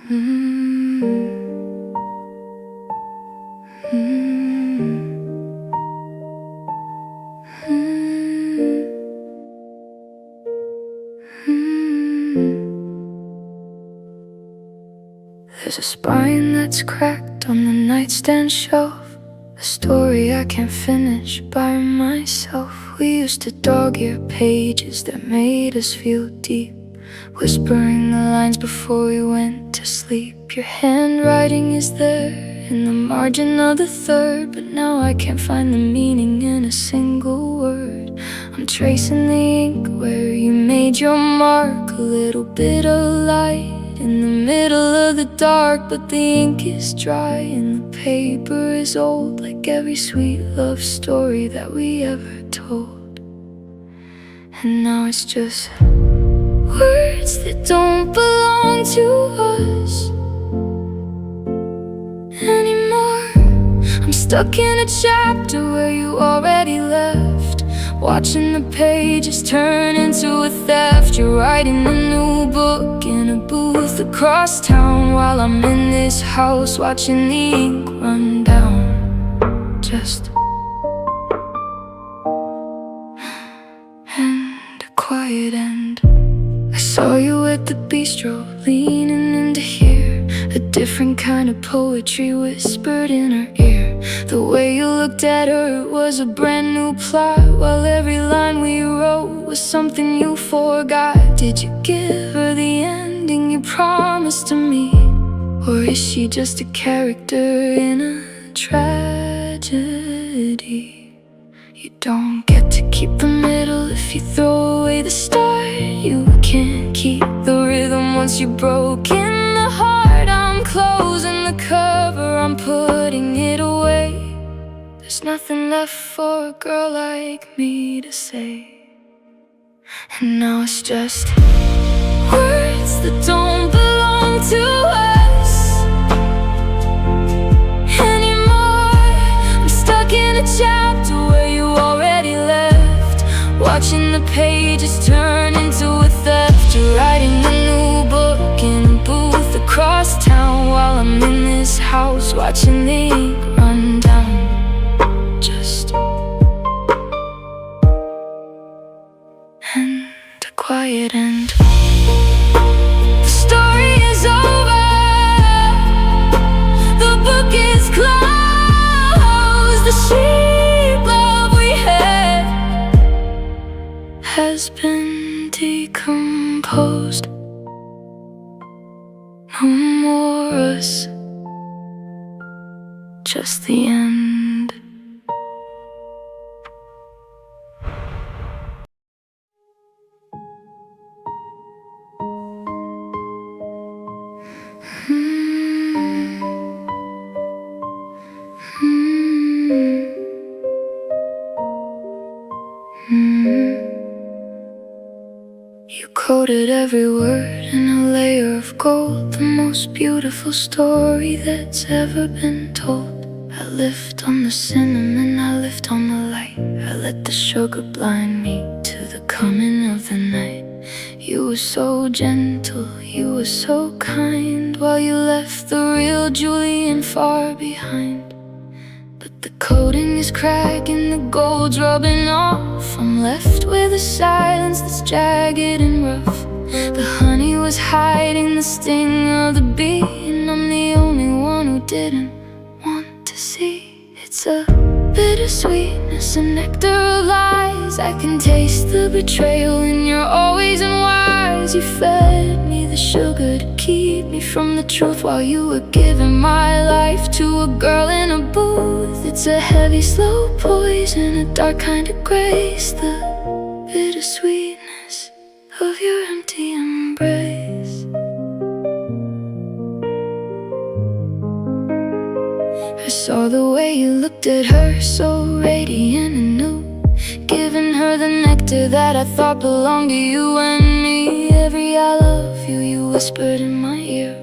There's a spine that's cracked on the nightstand shelf, a story I can't finish by myself. We used to dog-ear pages that made us feel deep, whispering the lines before we went to sleep. Your handwriting is there in the margin of the third, but now I can't find the meaning in a single word. I'm tracing the ink where you made your mark, a little bit of light in the middle of the dark, but the ink is dry and the paper is old, like every sweet love story that we ever told. And now it's just words that don't belong to us anymore. I'm stuck in a chapter where you already left, watching the pages turn into a theft. You're writing a new book in a booth across town, while I'm in this house watching the ink run down. Just and a quiet end. I saw you at the bistro, leaning into here, a different kind of poetry whispered in her ear. The way you looked at her was a brand new plot, while every line we wrote was something you forgot. Did you give her the ending you promised to me, or is she just a character in a tragedy? You don't get to keep the middle if you throw away the start. You can't keep the rhythm once you're broken the heart. I'm closing the cover, I'm putting it away. There's nothing left for a girl like me to say. And now it's just words that don't belong to us anymore. I'm stuck in a chapter where you already left, watching the pages turn into a theft. You're writing a new book in a booth across town, while I'm in this house watching the ink run down. Just and a quiet end. The story is over, the book is closed. The sheep love we had has been decomposed. No more us, just the end. You coated every word in a layer of gold, the most beautiful story that's ever been told. I lift on the cinnamon, I lift on the light, I let the sugar blind me to the coming of the night. You were so gentle, you were so kind, while you left the real Julian far behind. But the coating is cracking, the gold's rubbing off. I'm left with a silence that's jagged and rough. The honey was hiding the sting of the bee, and I'm the only one who didn't want to see. It's a bittersweetness, a nectar of lies. I can taste the betrayal in your always and whys. You fed me the sugar to keep me from the truth, while you were giving my life to a girl in a booth. It's a heavy, slow poison, a dark kind of grace, the bittersweetness of your empty embrace. I saw the way you looked at her, so radiant and new, giving her the nectar that I thought belonged to you and me. Every I love you you whispered in my ear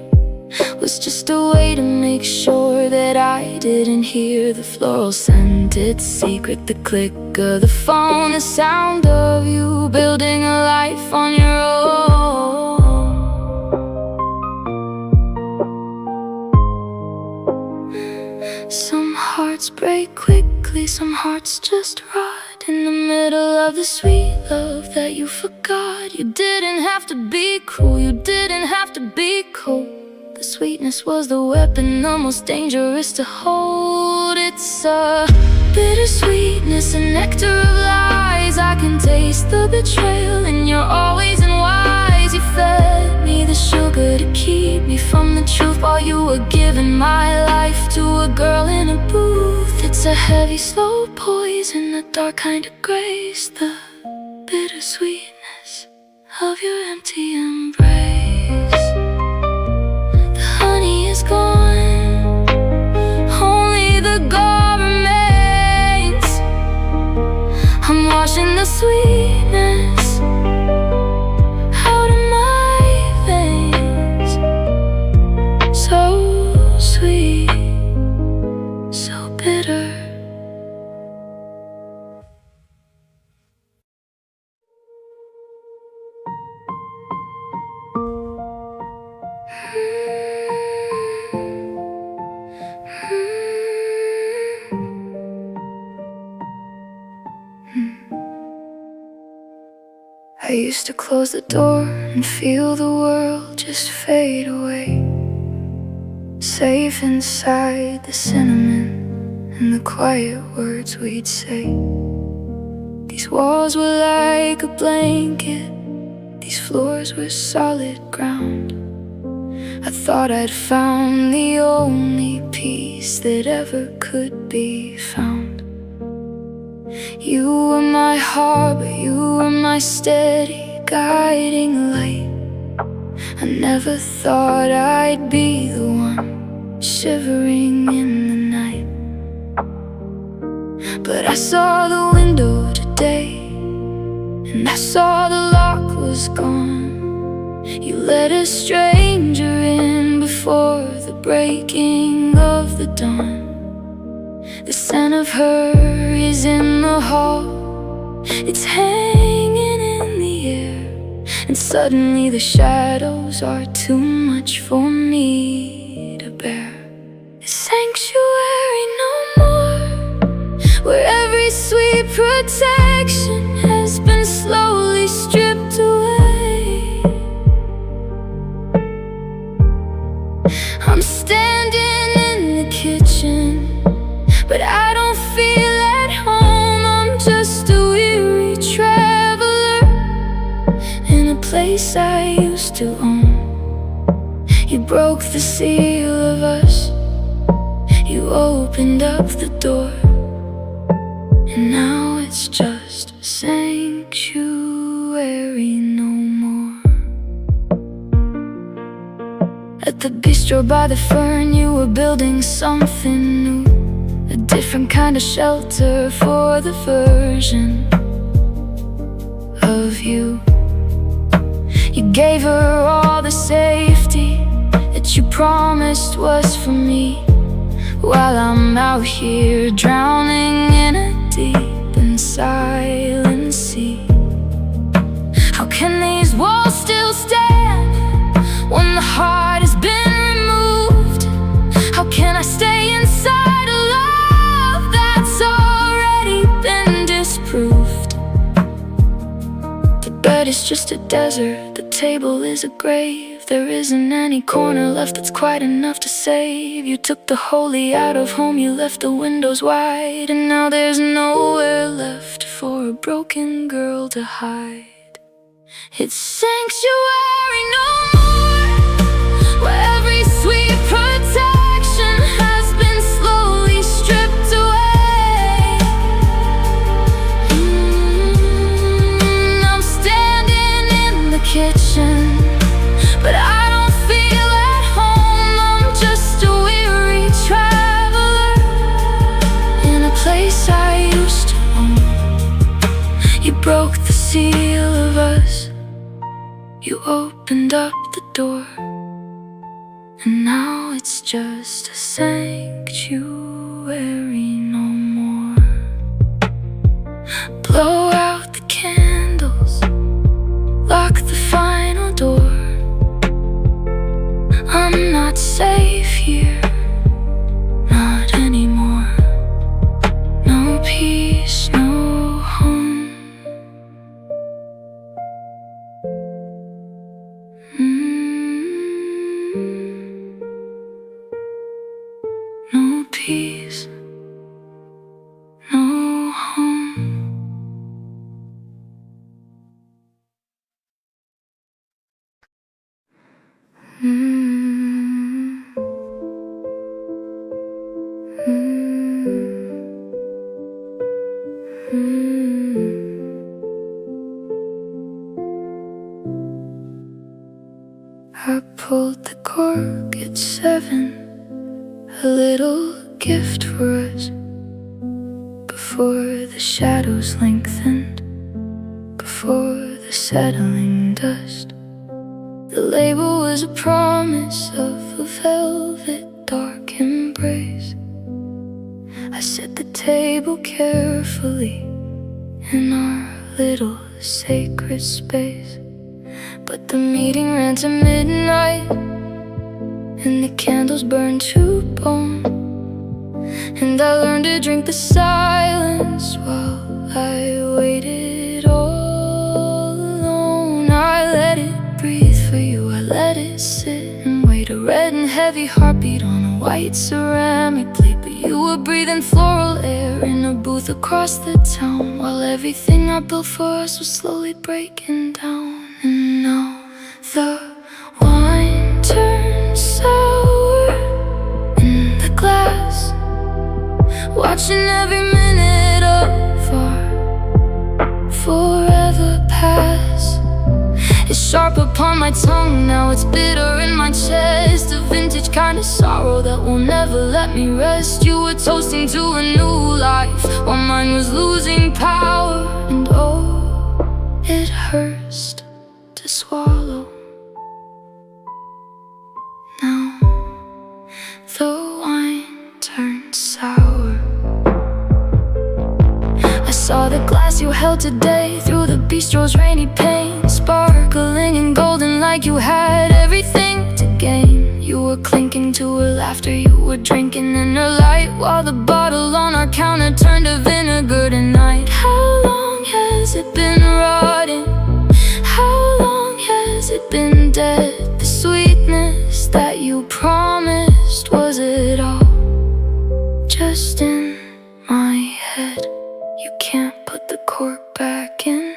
was just a way to make sure that I didn't hear the floral scented secret, the click of the phone, the sound of you building a life on your own. hearts break quickly, some hearts just rot in the middle of the sweet love that you forgot. You didn't have to be cruel, you didn't have to be cold. The sweetness was the weapon, the most dangerous to hold. It's a bittersweetness, a nectar of lies. I can taste the betrayal in your always and whys. You fed me the sugar to keep me from the truth, while you were giving my life to a girl in a booth. It's a heavy, slow poison, a dark kind of grace, the bittersweetness of your empty embrace. The honey is gone, only the gall remains. I'm washing the sweetness out of my veins. So sweet, so bitter. I used to close the door and feel the world just fade away, safe inside the cinnamon and the quiet words we'd say. These walls were like a blanket, these floors were solid ground. I thought I'd found the only peace that ever could be found. You were my harbor, you were my steady guiding light. I never thought I'd be the one shivering in the night. But I saw the window today, and I saw the lock was gone. You let a stranger in before the breaking of the dawn. The scent of her is in the hall, it's hanging in the air, and suddenly the shadows are too much for me to bear. A sanctuary no more, where every sweet protection has been slowly stripped away. I'm standing in the kitchen, but I don't feel at home. I'm just a weary traveler in a place I used to own. You broke the seal of us, you opened up the door, and now it's just a sanctuary no more. At the bistro by the fern, you were building something new, a different kind of shelter for the version of you. You gave her all the safety that you promised was for me, while I'm out here drowning in a deep and silent sea. How can these walls still stand when the heart has been removed? How can I stay inside a love that's already been disproved? The bed is just a desert, the table is a grave. There isn't any corner left that's quite enough to save. You took the holy out of home, you left the windows wide, and now there's nowhere left for a broken girl to hide. It's sanctuary no more, where every sweet protection has been slowly stripped away. I'm standing in the kitchen, but I don't feel at home. I'm just a weary traveler in a place I used to own. You broke the seal of us, you opened up the door, and now it's just a sanctuary no more. Blow out the candles, lock the final door. I'm not safe here, not anymore. peace, no home. I pulled the cork at 7, a little gift for us, before the shadows lengthened, before the settling dust. The label was a promise of a velvet dark embrace. I set the table carefully in our little sacred space, but the meeting ran to midnight, and the candles burned to bone. And I learned to drink the silence while I waited all alone. I let it breathe for you, I let it sit and wait. A red and heavy heartbeat on a white ceramic plate, but you were breathing floral air in a booth across the town, while everything I built for us was slowly breaking down. And now the wine turns sour in the glass, watching every minute of our forever pass. It's sharp upon my tongue, now it's bitter in my chest. A vintage kind of sorrow that will never let me rest. You were toasting to a new life while mine was losing power. And oh, it hurts to swallow. Now the wine turns sour. I saw the glass you held today through the bistro's rainy pane, sparkling and golden like you had everything to gain. You were clinking to her laughter, you were drinking in her light, while the bottle on our counter turned to vinegar tonight. How long has it been rotting? How long has it been dead? The sweetness that you promised, was it all just in my head? You can't put the cork back in.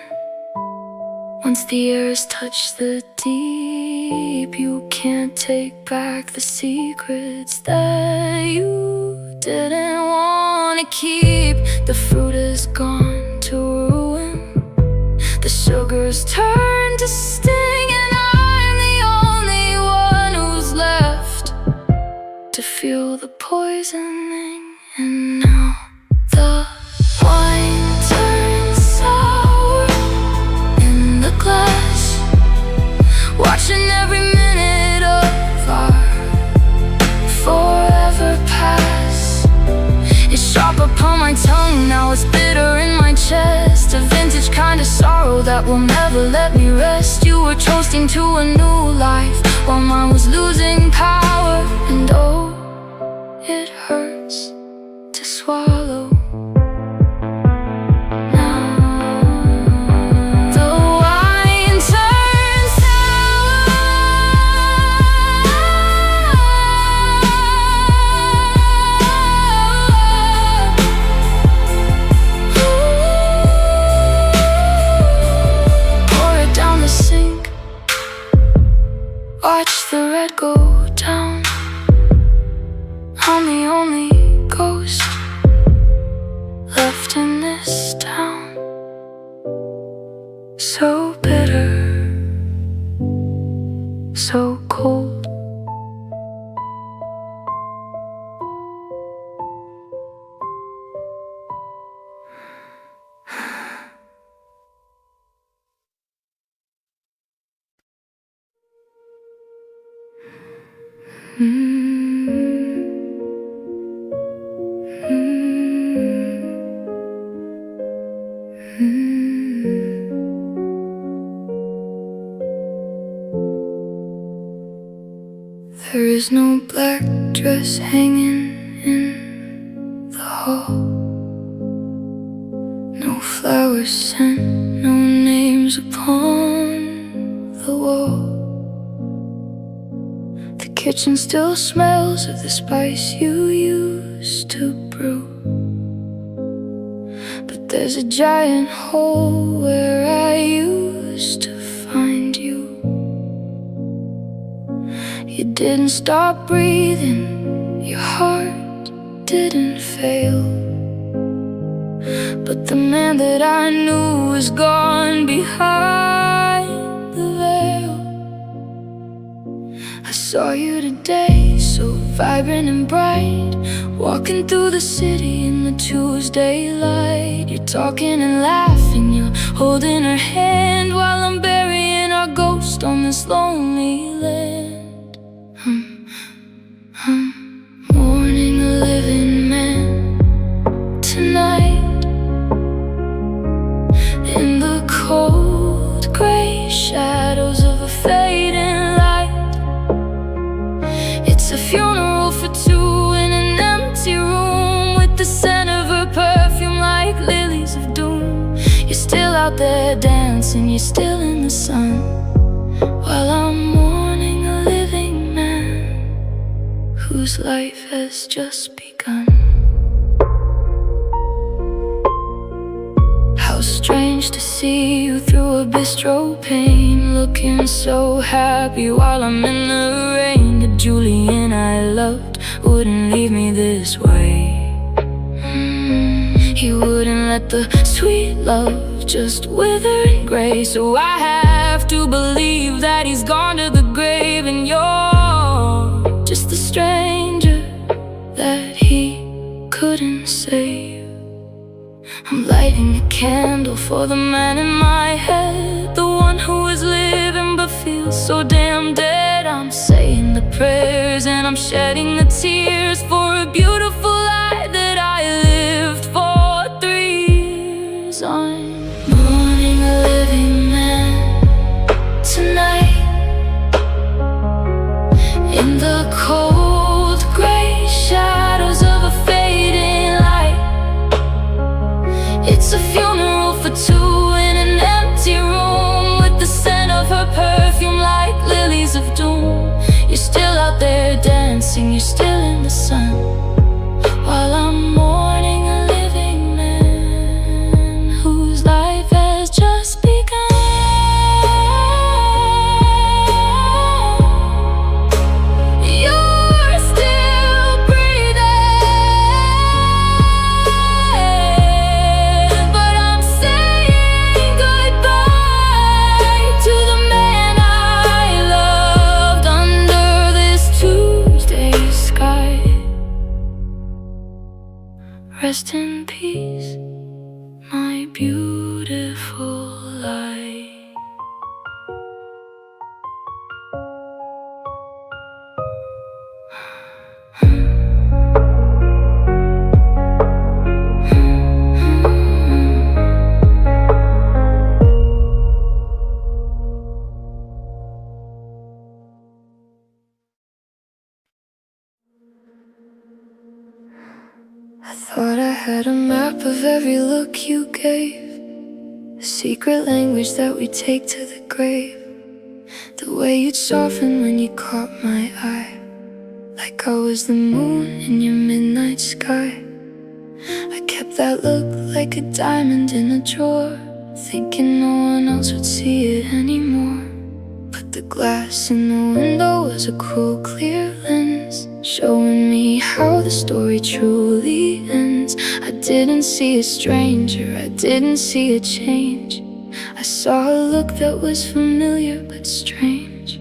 Once the air has touched the deep, you can't take back the secrets that you didn't want to keep. The fruit has gone to ruin, the sugar's turned to sting, and I'm the only one who's left to feel the poisoning. And now the wine turns sour in the glass, watching every minute of our forever pass. It's sharp upon my tongue, now it's bitter in my chest. A vintage kind of sorrow that will never let me rest. You were toasting to a new life while mine was losing power. And oh, it hurts to swallow. Watch the red go down. I'm the only ghost left in this town. So bitter, so cold. There is no black dress hanging in the hall, no flowers sent, no names upon the wall. The kitchen still smells of the spice you used used to brew. But there's a giant hole where I used to find you. You didn't stop breathing, your heart didn't fail. But the man that I knew is gone behind the veil. I saw you today, so vibrant and bright, walking through the city in the Tuesday light. You're talking and laughing, you're holding her hand, while I'm burying our ghost on this lonely land. Mourning a living man tonight, in the cold grey shadows of a fading light. It's a funeral for two in an empty room, with the scent of her perfume like lilies of doom. You're still out there dancing, you're still in the sun, while I'm mourning a living man whose life has just begun. How strange to see you through a bistro pane, looking so happy while I'm in the rain. The Julian I loved wouldn't leave me this way. He wouldn't let the sweet love just wither and gray. So I have to believe that he's gone to the grave, and you're just the stranger that he couldn't save. I'm lighting a candle for the man in my head, the one who is living but feels so damn dead. I'm saying the prayers and I'm shedding the tears for a beautiful lie that I lived for 3 years. I'm mourning a living man tonight, in the cold grey shadows of a fading light. It's a funeral for two in an empty room, with the scent of her perfume like lilies of doom. You're still out there dancing, you're still in the sun, while I'm mourning a living man whose life has just begun. Rest in peace, my beautiful light. I thought I had a map of every look you gave, a secret language that we take to the grave. The way you'd soften when you caught my eye, like I was the moon in your midnight sky. I kept that look like a diamond in a drawer, thinking no one else would see it anymore. But the glass in the window was a cruel clear lens, showing me how the story truly ends. I didn't see a stranger, I didn't see a change. I saw a look that was familiar but strange,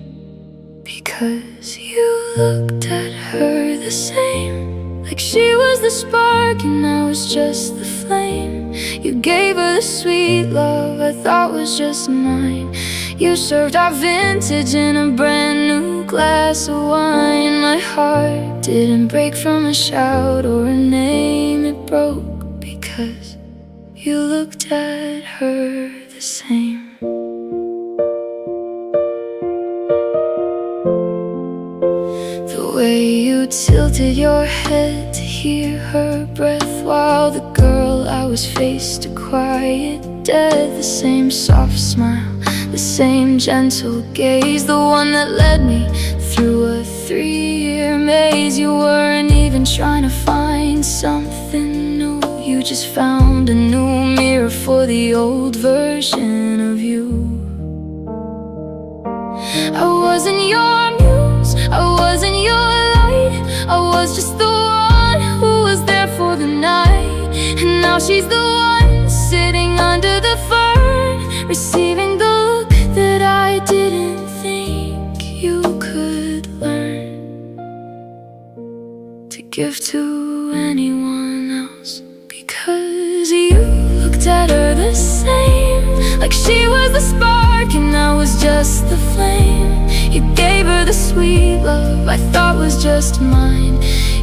because you looked at her the same, like she was the spark and I was just the flame. You gave her the sweet love I thought was just mine. You served our vintage in a brand new glass of wine. My heart didn't break from a shout or a name, it broke because you looked at her the same. The way you tilted your head to hear her breath, while the girl I was faced to quiet dead. The same soft smile, the same gentle gaze, the one that led me through a 3-year maze. You weren't even trying to find something new. You just found a new mirror for the old version of you. I wasn't your muse, I wasn't your light. I was just the one who was there for the night. And now she's the one sitting under the fern, receiving the look that I didn't think you could learn to give to anyone else. Because you looked at her the same, like she was the spark and I was just the flame. You gave her the sweet love I thought was just mine.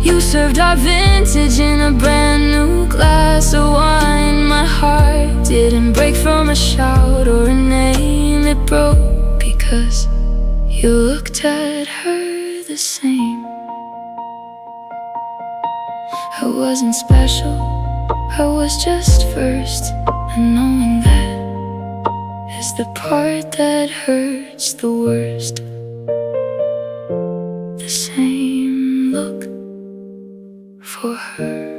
You served our vintage in a brand new glass of wine. My heart didn't break from a shout or a name. It broke because you looked at her the same. I wasn't special, I was just first. And knowing that is the part that hurts the worst. The same look for her.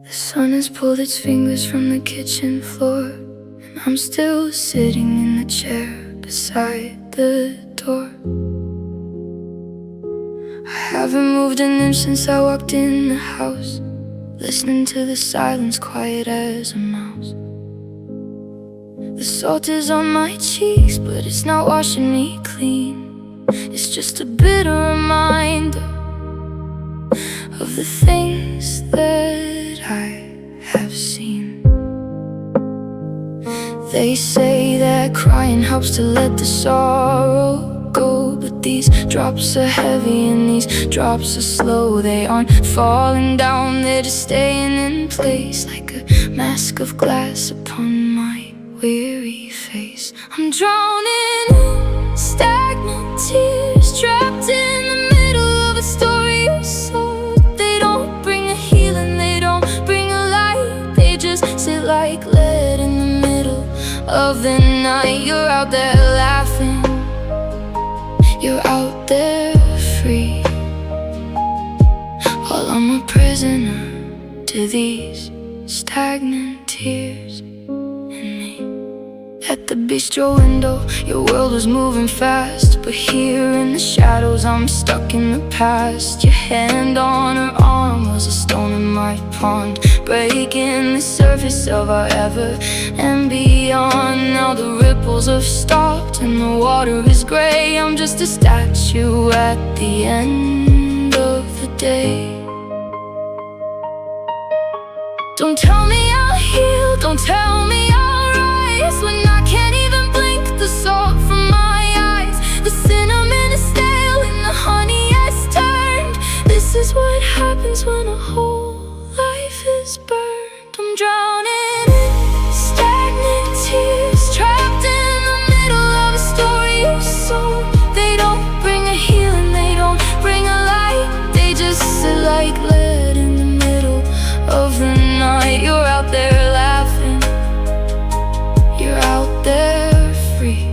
The sun has pulled its fingers from the kitchen floor, and I'm still sitting in the chair beside the door. I haven't moved an inch since I walked in the house, listening to the silence, quiet as a mouse. The salt is on my cheeks, but it's not washing me clean. It's just a bitter reminder of the things that I have seen. They say that crying helps to let the sorrow go, but these drops are heavy and these drops are slow. They aren't falling down, they're just staying in place, like a mask of glass upon my weary face. I'm drowning in stagnant tears, trapped in the middle of a story of soul. They don't bring a healing, they don't bring a light. They just sit like lead in the middle of the night. You're out there laughing, you're out there free, while I'm a prisoner to these stagnant tears. At the bistro window, your world was moving fast, but here in the shadows, I'm stuck in the past. Your hand on her arm was a stone in my pond, breaking the surface of our ever and beyond. Now the ripples have stopped and the water is gray. I'm just a statue at the end of the day. Don't tell me I'll heal, don't tell me I'll rise, when I can't even blink the salt from my eyes. The cinnamon is stale and the honey has turned. This is what happens when a whole life is burned. I'm drowning in stagnant tears, trapped in the middle of a story of soul. They don't bring a healing, they don't bring a light. They just sit like lead in the middle of the night. You're out there laughing, you're out there free,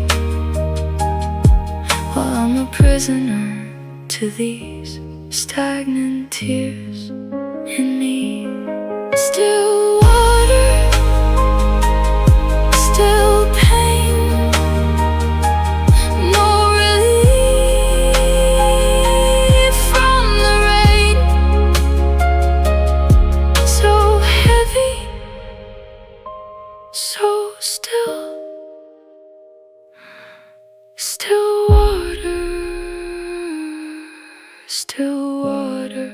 while I'm a prisoner to these stagnant tears in me. Still water, still pain, no relief from the rain. So heavy, so still, still water, still water.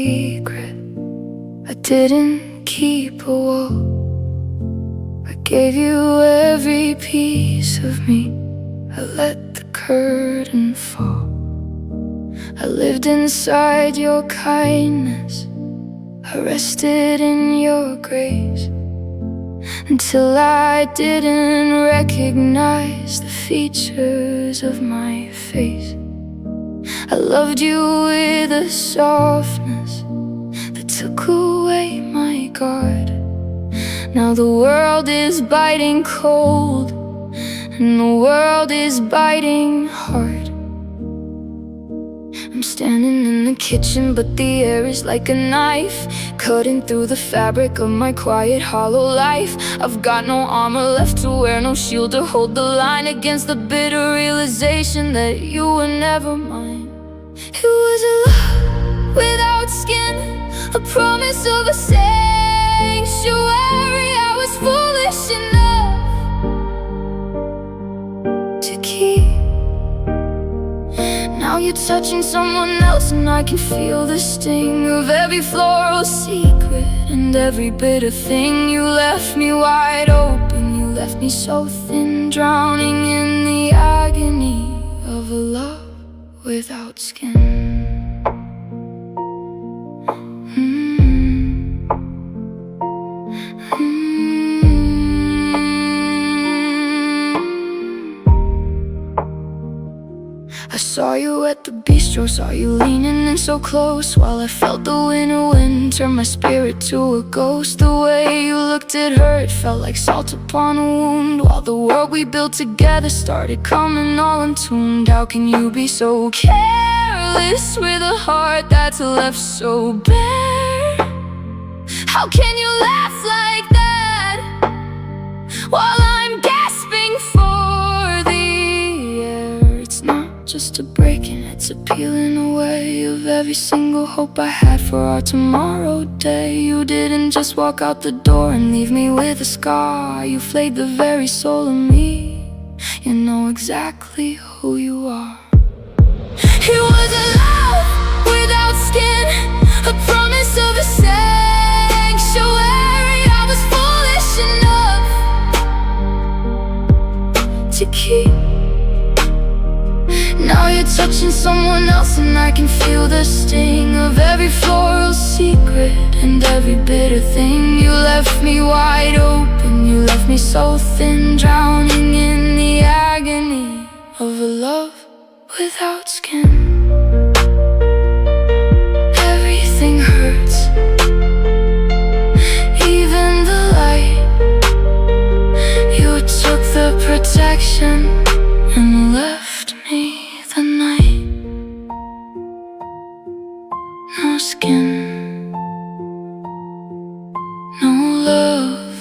secret. I didn't keep a wall. I gave you every piece of me. I let the curtain fall. I lived inside your kindness. I rested in your grace until I didn't recognize the features of my face. I loved you with a softness that took away my guard. Now the world is biting cold, and the world is biting hard. I'm standing in the kitchen, but the air is like a knife, cutting through the fabric of my quiet, hollow life. I've got no armor left to wear, no shield to hold the line against the bitter realization that you were never mine. It was a love without skin, a promise of a sanctuary I was foolish enough to keep. Now you're touching someone else, and I can feel the sting of every floral secret and every bitter thing. You left me wide open, you left me so thin, drowning in the agony of a love without skin. I saw you at the bistro, saw you leaning in so close, while I felt the winter wind turn my spirit to a ghost. The way you looked at her, it felt like salt upon a wound, while the world we built together started coming all untuned. How can you be so careless with a heart that's left so bare? How can you laugh like that while I'm gasping for the air? It's not just a breaking, it's a peeling away of every single hope I had for our tomorrow day. You didn't just walk out the door and leave me with a scar. You flayed the very soul of me. You know exactly who you are. It was a love without skin, a promise of a sanctuary I was foolish enough to keep. Now you're touching someone else, and I can feel the sting of every floral secret and every bitter thing. You left me wide open, you left me so thin, drowning in the agony of a love without skin. Everything hurts, even the light. You took the protection and left me the night. No skin, no love.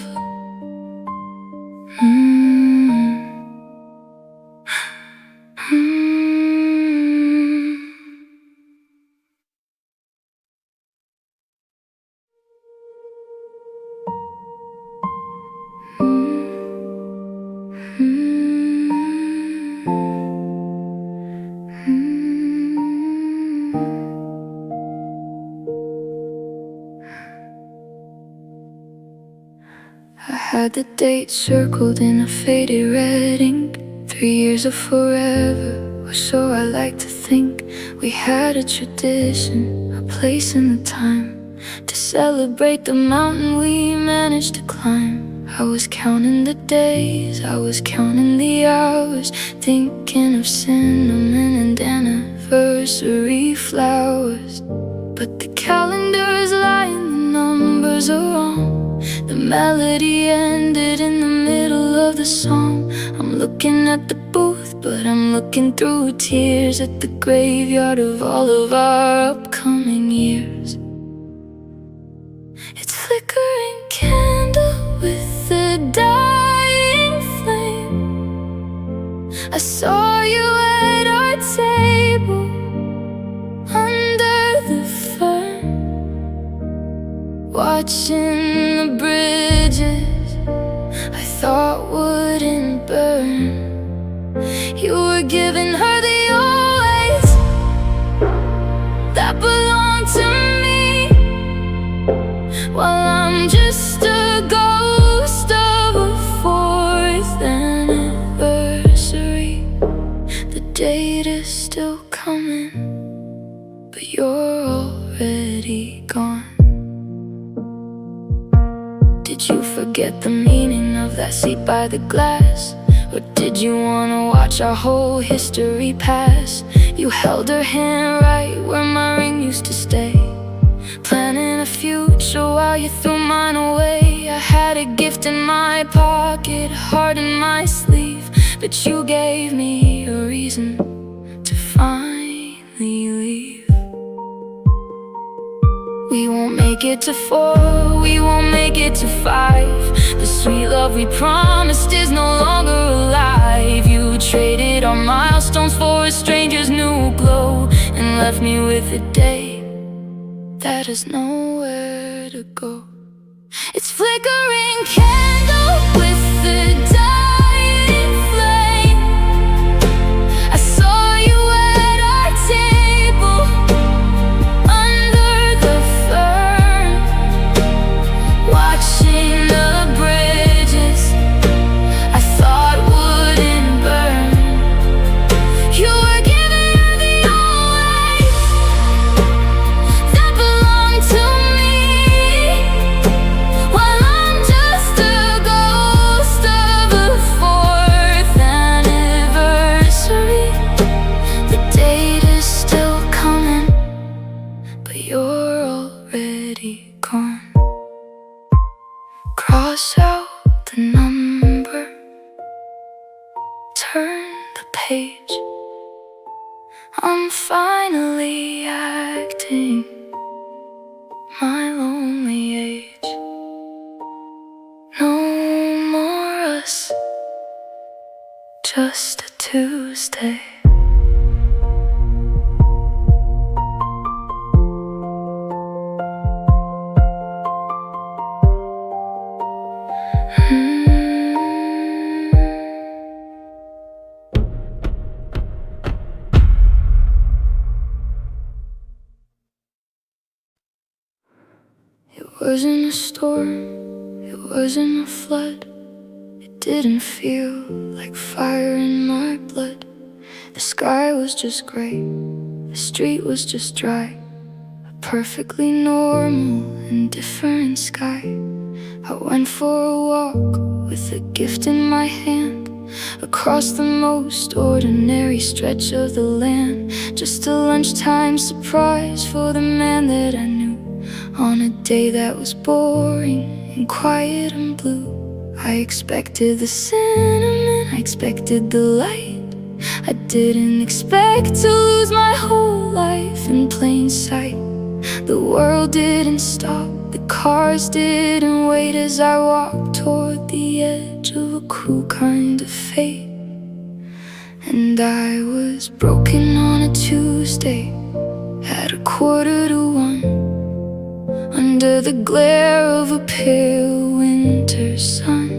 I had the date circled in a faded red ink. 3 years of forever, or so I like to think. We had a tradition, a place and a time to celebrate the mountain we managed to climb. I was counting the days, I was counting the hours, thinking of cinnamon and anniversary flowers. But the calendar's lying, the numbers are wrong. The melody ended in the middle of the song. I'm looking at the booth, but I'm looking through tears at the graveyard of all of our upcoming years. It's flickering candle with a dying flame. I saw you at our table under the fern, watching the bridges I thought wouldn't burn. You were giving her the always that belonged to me. forget the meaning of that seat by the glass? Or did you wanna watch our whole history pass? You held her hand right where my ring used to stay, planning a future while you threw mine away. I had a gift in my pocket, heart in my sleeve, but you gave me a reason to finally leave. We won't make it to 4, we won't make it to 5. The sweet love we promised is no longer alive. You traded our milestones for a stranger's new glow, and left me with a day that has nowhere to go. It's flickering candle with the dying flame. I saw you at our table under the fern, watching the bridges I thought wouldn't burn. You were giving her the old life that belonged to me, while I'm just a ghost of a 4th anniversary. The date is still coming, but you're already gone. Cross out the number, turn the page. I'm finally acting my lonely age. No more us, just a Tuesday. It wasn't a storm, it wasn't a flood. It didn't feel like fire in my blood. The sky was just gray, the street was just dry. A perfectly normal, indifferent sky. I went for a walk with a gift in my hand, across the most ordinary stretch of the land. Just a lunchtime surprise for the man that I knew, on a day that was boring and quiet and blue. I expected the cinnamon, I expected the light. I didn't expect to lose my whole life in plain sight. The world didn't stop, the cars didn't wait, as I walked toward the edge of a cruel kind of fate. And I was broken on a Tuesday at 1:45, under the glare of a pale winter sun.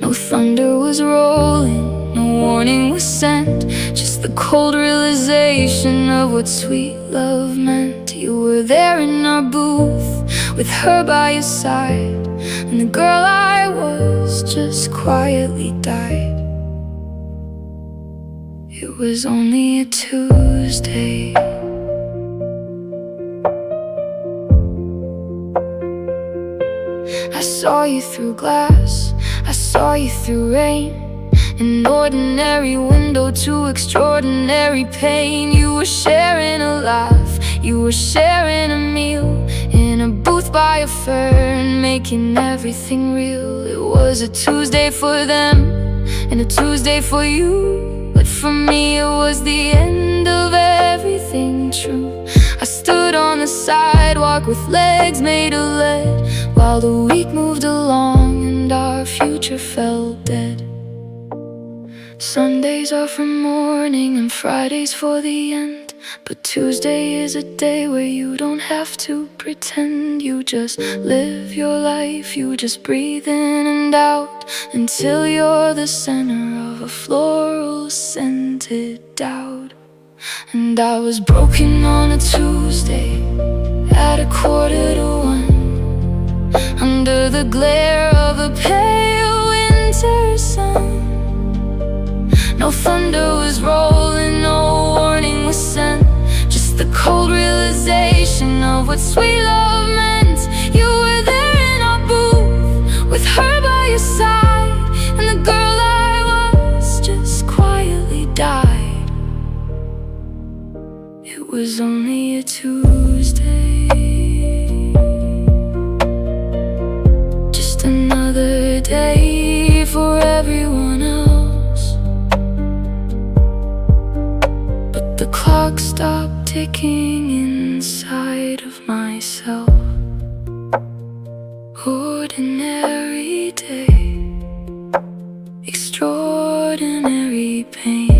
No thunder was rolling, no warning was sent, just the cold realization of what sweet love meant. You were there in our booth, with her by your side, and the girl I was just quietly died. It was only a Tuesday. I saw you through glass, I saw you through rain, an ordinary window to extraordinary pain. You were sharing a laugh, you were sharing a meal, in a booth by a fern, making everything real. It was a Tuesday for them, and a Tuesday for you, but for me it was the end of everything true. I stood on the sidewalk with legs made of lead, while the week moved along and our future felt dead. Sundays are for mourning and Fridays for the end, but Tuesday is a day where you don't have to pretend. You just live your life, you just breathe in and out, until you're the center of a floral scented doubt. And I was broken on a Tuesday at 1:45, under the glare of a pale winter sun. No thunder was rolling, no warning was sent, just the cold realization of what sweet love meant. You were there in our booth, ticking inside of myself. Ordinary day, extraordinary pain.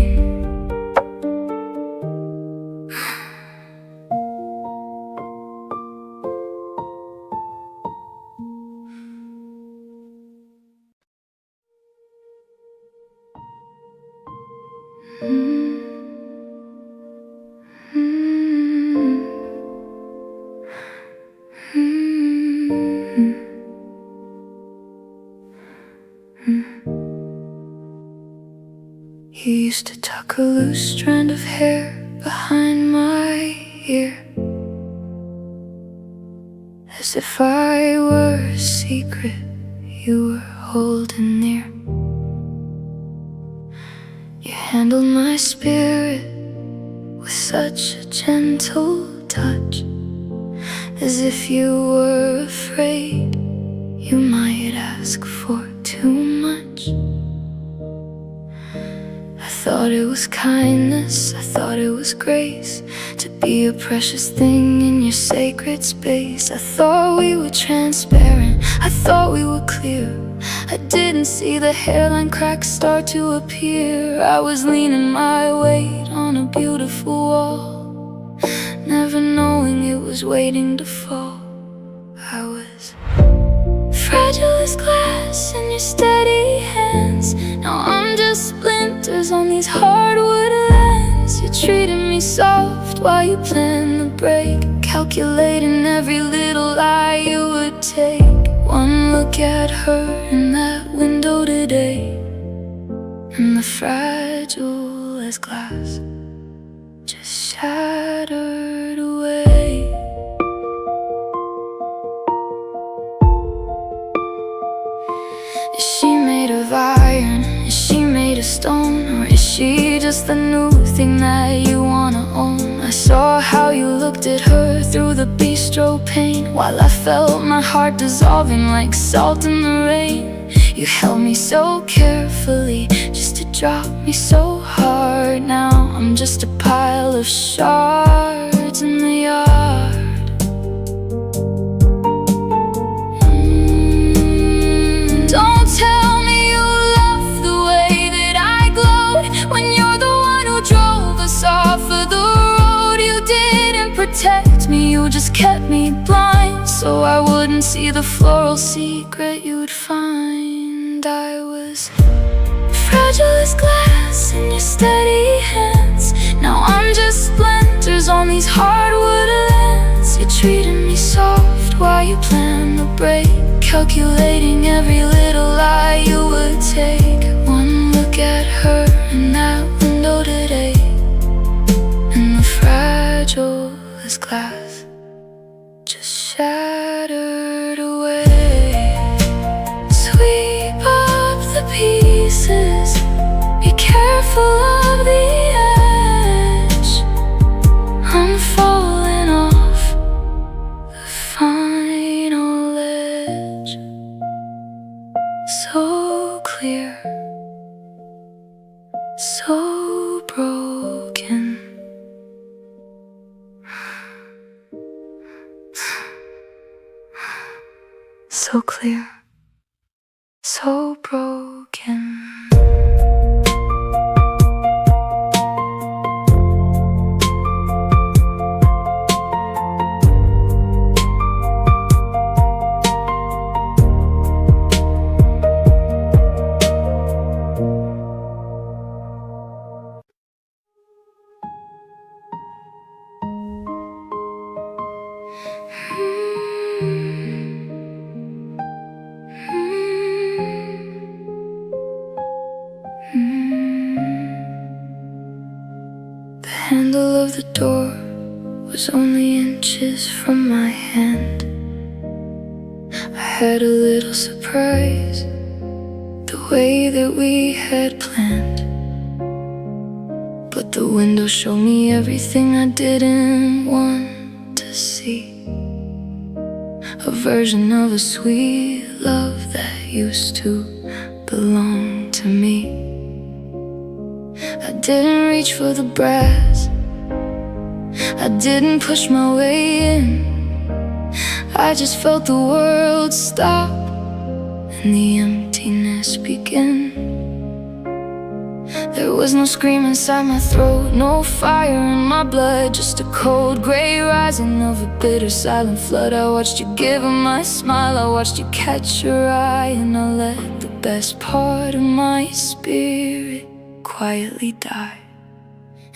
You used to tuck a loose strand of hair behind my ear, as if I were a secret you were holding near. You handled my spirit with such a gentle touch, as if you were afraid you might ask for too much. I thought it was kindness, I thought it was grace, to be a precious thing in your sacred space. I thought we were transparent, I thought we were clear. I didn't see the hairline cracks start to appear. I was leaning my weight on a beautiful wall, never knowing it was waiting to fall. I was fragile as glass in your steady hands. Now I'm just splinters on these hardwood lands. You treated me soft while you planned the break, calculating every little lie you would take. One look at her in that window today, and the fragile as glass just shattered away. Is she made of iron? Is she made of stone? Or is she just the new thing that you wanna own? I saw how you looked at her through the bistro pane, while I felt my heart dissolving like salt in the rain. You held me so carefully, just to drop me so hard. Now I'm just a pile of shards in the yard. Don't tell me you love the way that I glowed when you're the one who drove us off of the road. You didn't protect me, you just kept me blind, so I wouldn't see the floral secret you would find. I was fragile as glass in your steady hands. Now I'm just splinters on these hardwood lands. You treated me soft while you planned the break, calculating every little lie you would take. One look at her in that window today, and the fragile as glass just shattered away. Sweep up the pieces, be careful of the edge. I'm falling off the final edge. So clear, so broken. So clear, so broken. The handle of the door was only inches from my hand. I had a little surprise, the way that we had planned. But the window showed me everything I didn't want to see. A version of a sweet love that used to belong to me. I didn't reach for the brass, I I didn't push my way in, I just felt the world stop and the emptiness begin. There was no scream inside my throat, no fire in my blood, just a cold grey rising of a bitter silent flood. I watched you give her my smile, I watched you catch your eye, and I let the best part of my spirit quietly die.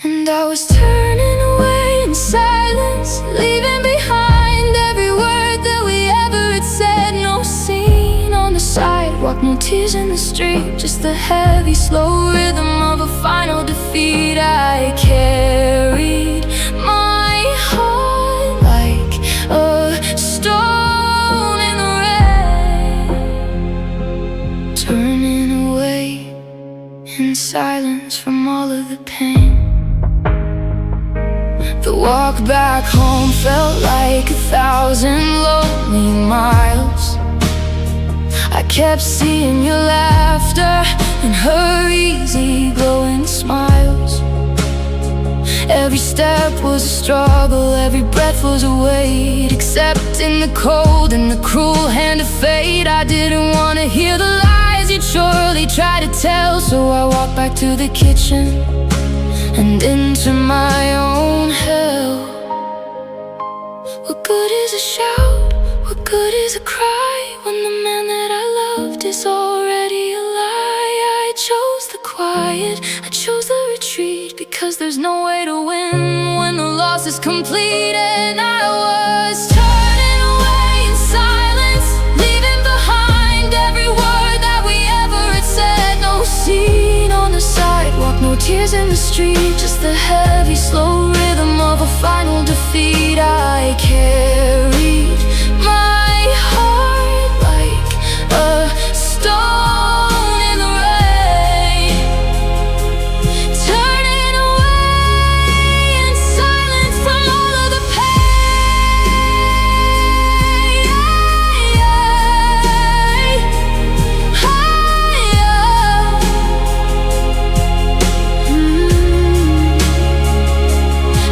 And I was turning away in silence, leaving behind every word that we ever had said. No scene on the sidewalk, no tears in the street, just the heavy, slow rhythm of a final defeat. I carried my heart like a stone in the rain, turning away in silence from all of the pain. The walk back home felt like 1,000 lonely miles. I kept seeing your laughter and her easy glowing smiles. Every step was a struggle, every breath was a weight, except in the cold and the cruel hand of fate. I didn't want to hear the lies you'd surely try to tell, so I walked back to the kitchen and into my own hell. What good is a shout? What good is a cry when the man that I loved is already a lie? I chose the quiet, I chose the retreat, because there's no way to win when the loss is complete. And I was turning away in silence, leaving behind every word that we ever had said. No scene on the sidewalk, no tears in the street, just the heavy, slow rhythm of a final defeat. I carried my heart like a stone in the rain, turning away in silence from all of the pain.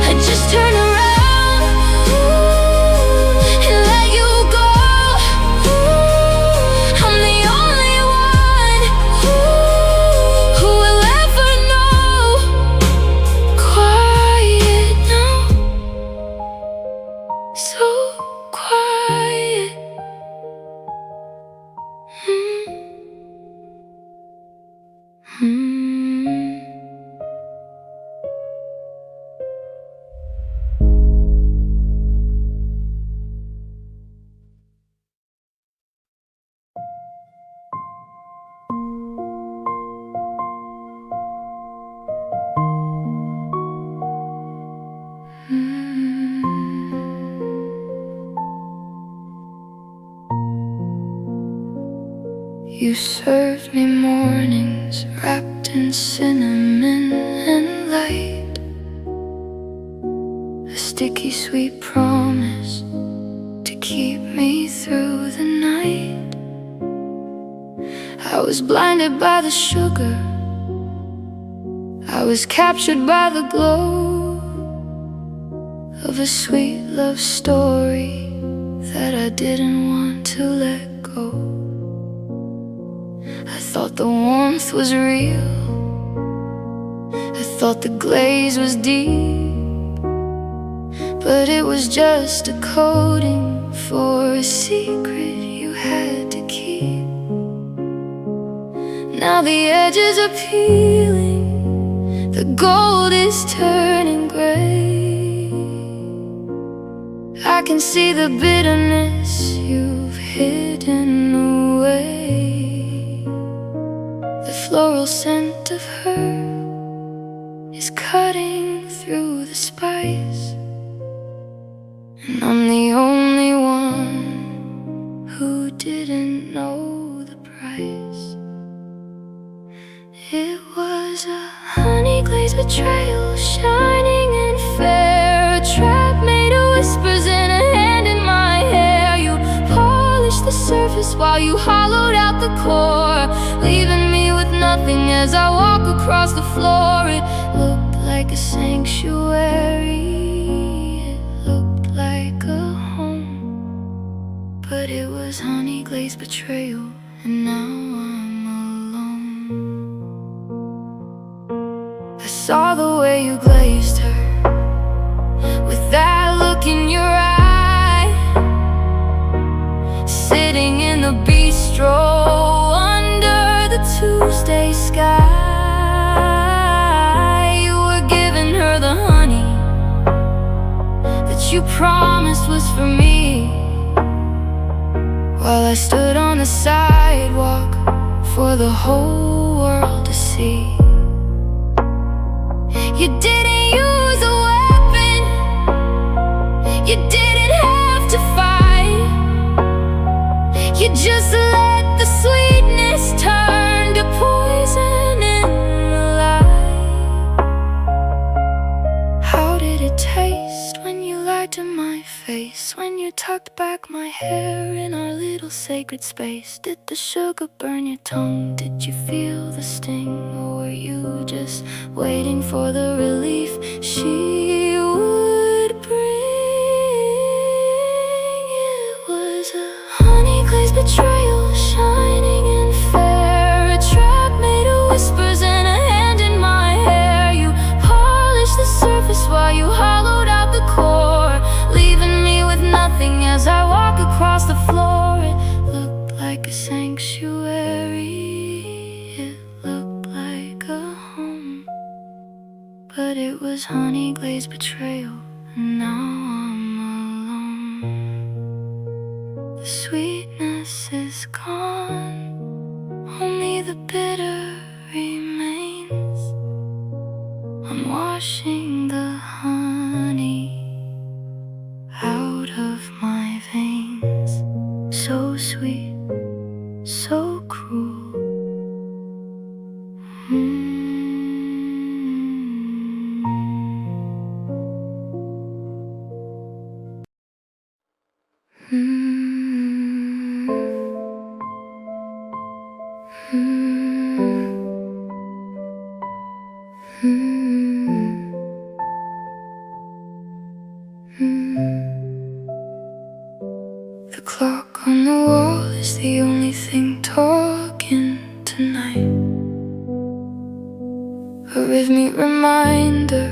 I just turned around and let you go. I'm the only one who will ever know. Quiet now, so quiet. You served me mornings wrapped in cinnamon and light, a sticky sweet promise to keep me through the night. I was blinded by the sugar, I was captured by the glow of a sweet love story that I didn't want to let go. I thought the warmth was real, I thought the glaze was deep, but it was just a coating for a secret you had to keep. Now the edges are peeling, the gold is turning gray. I can see the bitterness you've hidden away. The floral scent of her is cutting through the spice, and I'm the only one who didn't know the price. It was a honey-glazed betrayal, shining and fair, a trap made of whispers and a hand in my hair. You polished the surface while you hollowed out the core, leaving me with nothing as I walk across the floor. It looked like a sanctuary but it was honey-glazed betrayal, and now I'm alone. I saw the way you glazed her, with that look in your eye, sitting in the bistro under the Tuesday sky. You were giving her the honey that you promised was for me, while I stood on the sidewalk for the whole world to see. You didn't use a weapon, you didn't have to fight. You just let the sweetness turn to poison in the light. How did it taste when you lied to my face, when you tucked back my hair in our little sacred space? Did the sugar burn your tongue? Did you feel the sting? Or were you just waiting for the relief she would bring? It was a honey-glazed betrayal, shining and fair, a trap made of whispers and a hand in my hair. You polished the surface while you hollowed out the core, leaving me with nothing as I walk across the floor. It looked like a sanctuary, it looked like a home, but it was honey-glazed betrayal, and now I'm alone. The sweetness is gone, only the bitter remains. I'm washing the honey out of my veins. So sweet, so cruel. The clock on the wall is the only thing talking tonight, a rhythmic reminder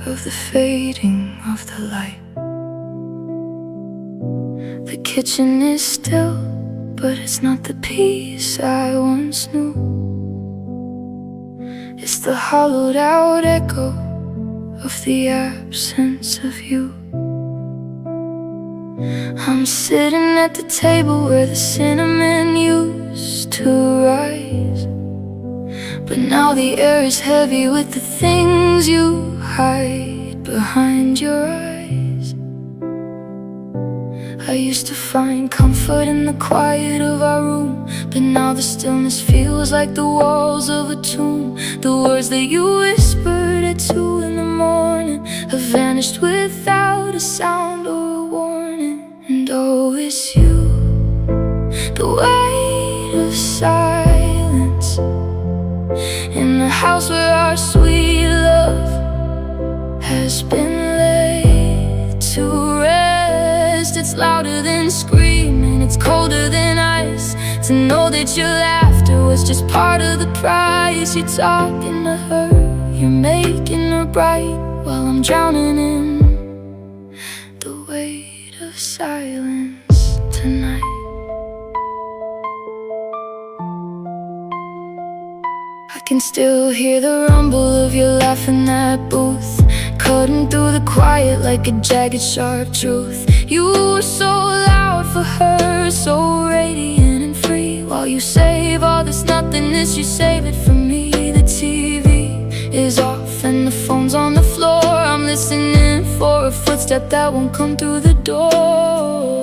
of the fading of the light. The kitchen is still, but it's not the peace I once knew. It's the hollowed out echo of the absence of you. I'm sitting at the table where the cinnamon used to rise, but now the air is heavy with the things you hide behind your eyes. I used to find comfort in the quiet of our room, but now the stillness feels like the walls of a tomb. The words that you whispered at 2 in the morning have vanished without a sound or a warning. And oh, it's you, the weight of silence, in the house where our sweet love has been laid to rest. It's louder than screaming, it's colder than ice, to know that your laughter was just part of the price. You're talking to her, you're making her bright, while I'm drowning in the weight of silence tonight. I can still hear the rumble of your laugh in that booth, cutting through the quiet like a jagged, sharp truth. You were so loud for her, so radiant and free, while you save all this nothingness, you save it for me. The TV is off and the phone's on the floor. I'm listening for a footstep that won't come through the door.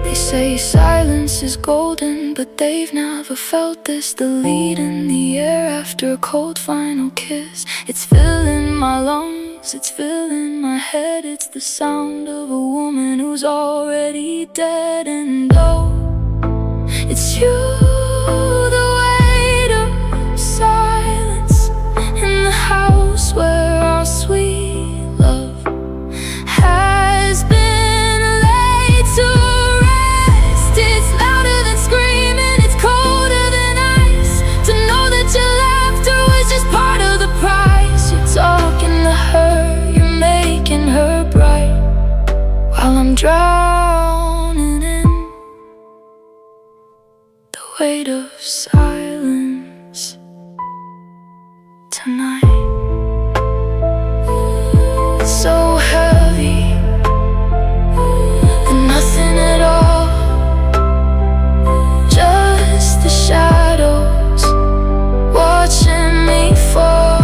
They say silence is golden, but they've never felt this. The lead in the air after a cold final kiss. It's filling my lungs, it's filling my head. It's the sound of a woman who's already dead. And oh, it's you, the weight of silence, in the house where our sweet love has been drowning in the weight of silence tonight. It's so heavy and nothing at all, just the shadows watching me fall.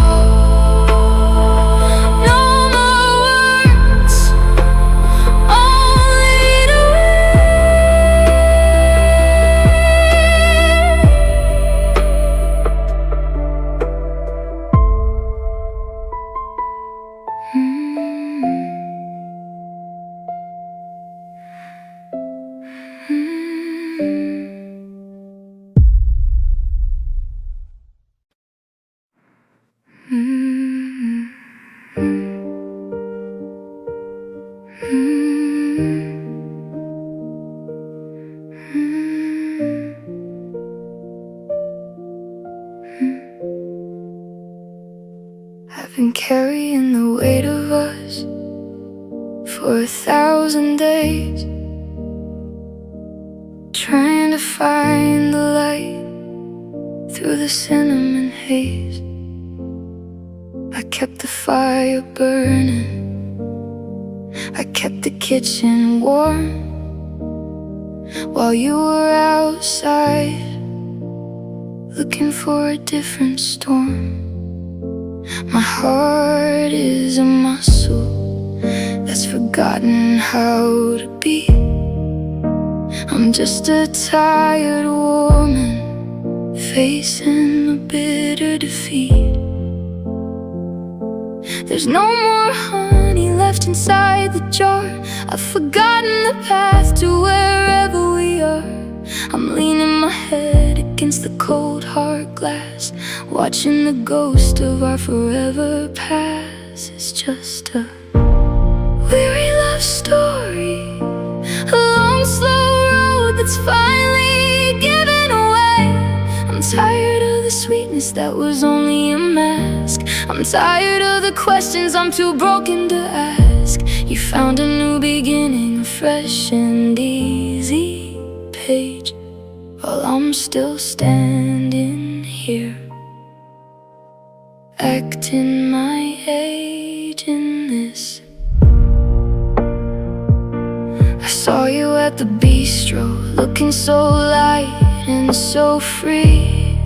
I've been carrying the weight of us for 1,000 days, trying to find the light through the cinnamon haze. I kept the fire burning, I kept the kitchen warm, while you were outside looking for a different storm. My heart is a muscle that's forgotten how to beat. I'm just a tired woman facing a bitter defeat. There's no more honey left inside the jar. I've forgotten the path to wherever we are. I'm leaning my head against the cold hard glass, watching the ghost of our forever pass. It's just a weary love story, a long slow road that's finally given away. I'm tired of the sweetness that was only a mask. I'm tired of the questions I'm too broken to ask. You found a new beginning, a fresh and easy page, while I'm still standing here, acting my age in this. I saw you at the bistro, looking so light and so free,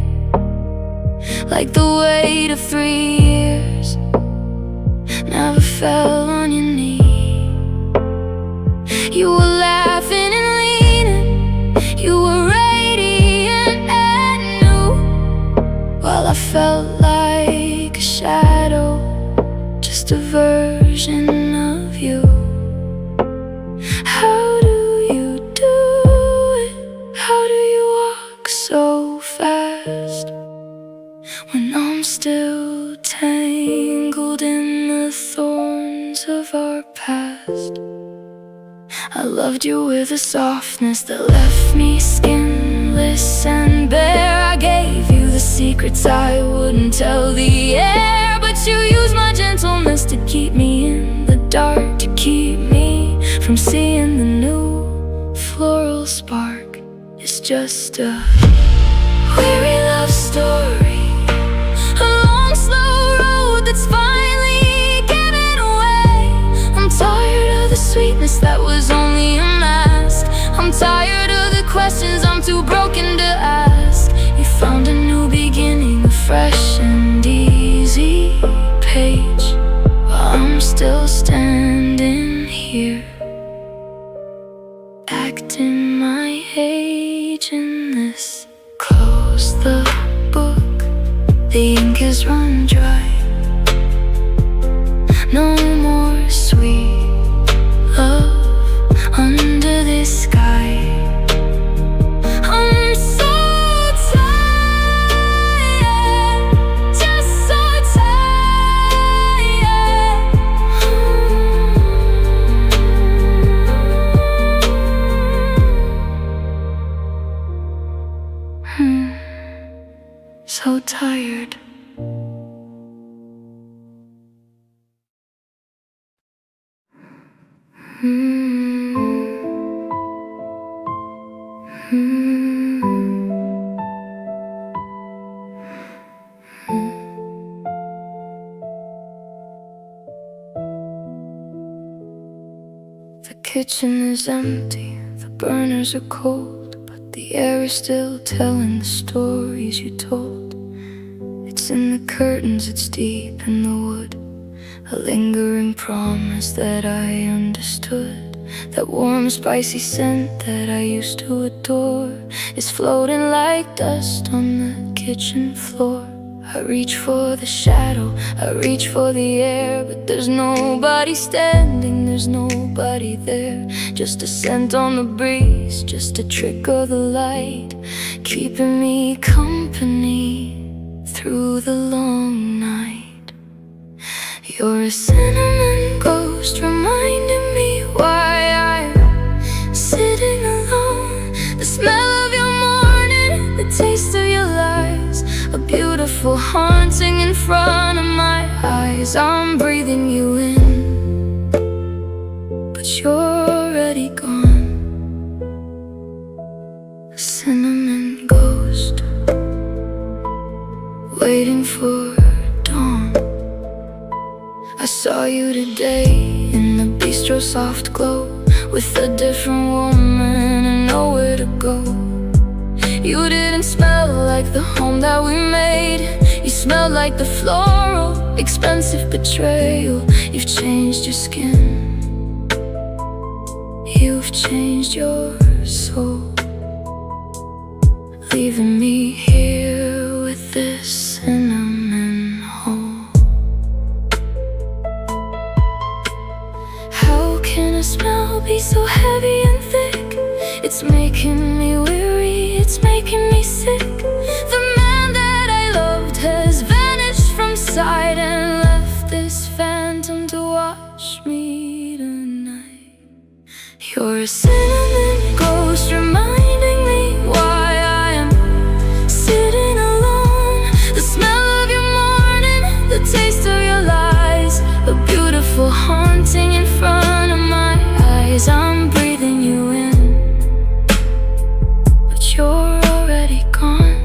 like the weight of 3 years never fell on your knee. You were laughing and leaning, you were radiant and new, while I felt like a shadow, just a version of you. How do you do it? How do you walk so fast when I'm still tangled in the thorns of our past? I loved you with a softness that left me skinless and bare. I gave you the secrets I wouldn't tell the air, but you used my gentleness to keep me in the dark, to keep me from seeing the new floral spark. It's just a weary love story, a long slow road that's finally given away. I'm tired of the sweetness that was only a mask. I'm tired of the questions I'm too broken to ask. You found a new beginning, a fresh and easy page, while I'm still standing here, acting my age in this. Close the book, the ink is run dry. No more sweet love under this sky. I'm so tired, just so tired. So tired. The kitchen is empty, the burners are cold, but the air is still telling the stories you told. It's in the curtains, it's deep in the wood, a lingering promise that I understood. That warm, spicy scent that I used to adore is floating like dust on the kitchen floor. I reach for the shadow, I reach for the air, but there's nobody standing, there's nobody there. Just a scent on the breeze, just a trick of the light, keeping me company through the long night. You're a cinnamon ghost, reminding me why I'm sitting alone. The smell of your morning, the taste of your lies, a beautiful haunting in front of my eyes. I'm breathing you in, but you're already gone. A cinnamon ghost, waiting for dawn. I saw you today in the bistro, soft glow, with a different woman and nowhere to go. You didn't smell like the home that we made. You smelled like the floral, expensive betrayal. You've changed your skin, you've changed your soul, leaving me here with this cinnamon hole. How can a smell be so heavy and thick? It's making me weary, it's making me sick. The man that I loved has vanished from sight and left this phantom to watch me tonight. You're a cinnamon ghost, reminding me why I am sitting alone. The smell of your morning, the taste of your lies, a beautiful haunting in front of my eyes. I'm breathing you in, but you're already gone.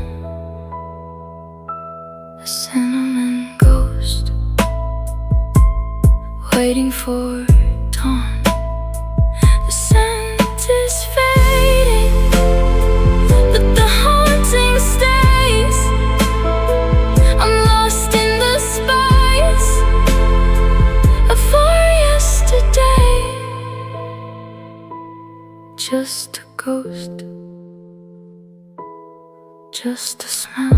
A cinnamon ghost, waiting for dawn. The scent is fading, but the haunting stays. I'm lost in the spice of our yesterday. Just a ghost, just a smell.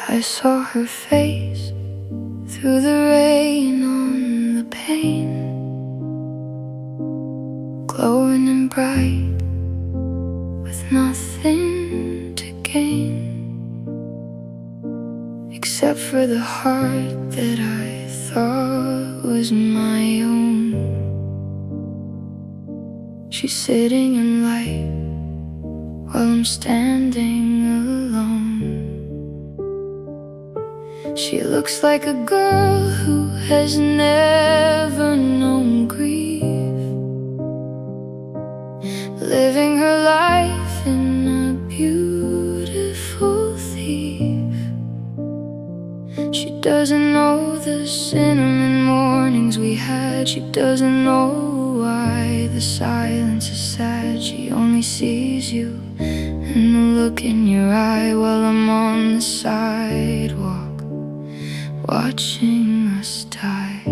I saw her face through the rain on the pane, glowing and bright, with nothing to gain, except for the heart that I thought was my own. She's sitting in light while I'm standing alone. She looks like a girl who has never known grief, living her life in a beautiful thief. She doesn't know the cinnamon mornings we had. She doesn't know why the silence is sad. She only sees you and the look in your eye while I'm on the sidewalk watching us die.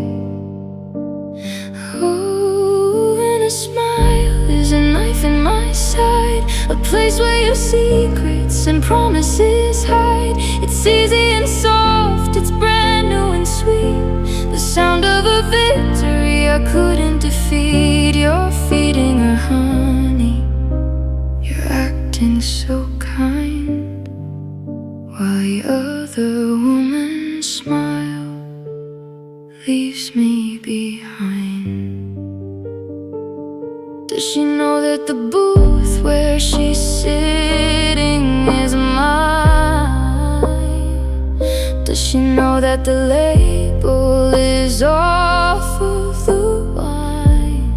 Oh, and a smile is a knife in my side, a place where your secrets and promises hide. It's easy and soft, it's brand new and sweet, the sound of a victory I couldn't defeat. You're feeding her honey, you're acting so kind while while the other woman's smile leaves me behind. Does she know that the booth where she's sitting is mine? Does she know that the label is off of the wine?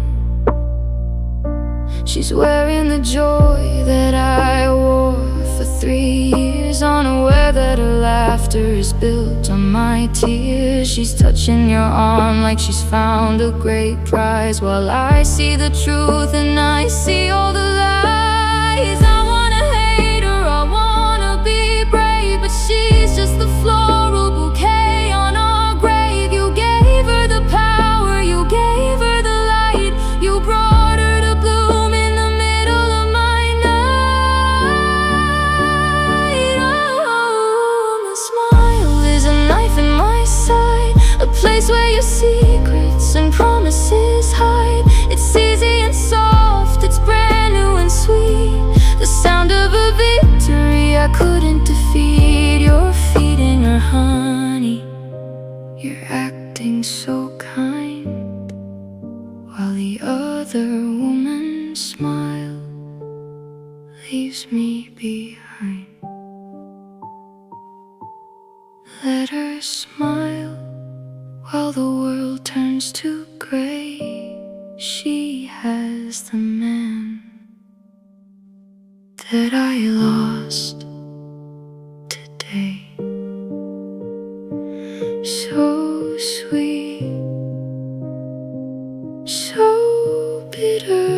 She's wearing the joy that I wore for 3 years, unaware that her laughter is built on my tears. She's touching your arm like she's found a great prize, while I see the truth and I see all the lies. I wanna hate her, I wanna be brave, but she's just the floral bouquet on our grave. You gave her the power, you gave her the light, you brought her to bloom in the middle of my night. Oh, my smile is a knife in my side, a place where your secrets and promises hide. It's easy and soft, it's brand new and sweet, the sound of a victory I couldn't defeat. You're feeding her honey, you're acting so kind, while the other woman's smile leaves me behind. Let her smile while the world turns to gray. She has the man that I lost today. So sweet, so bitter.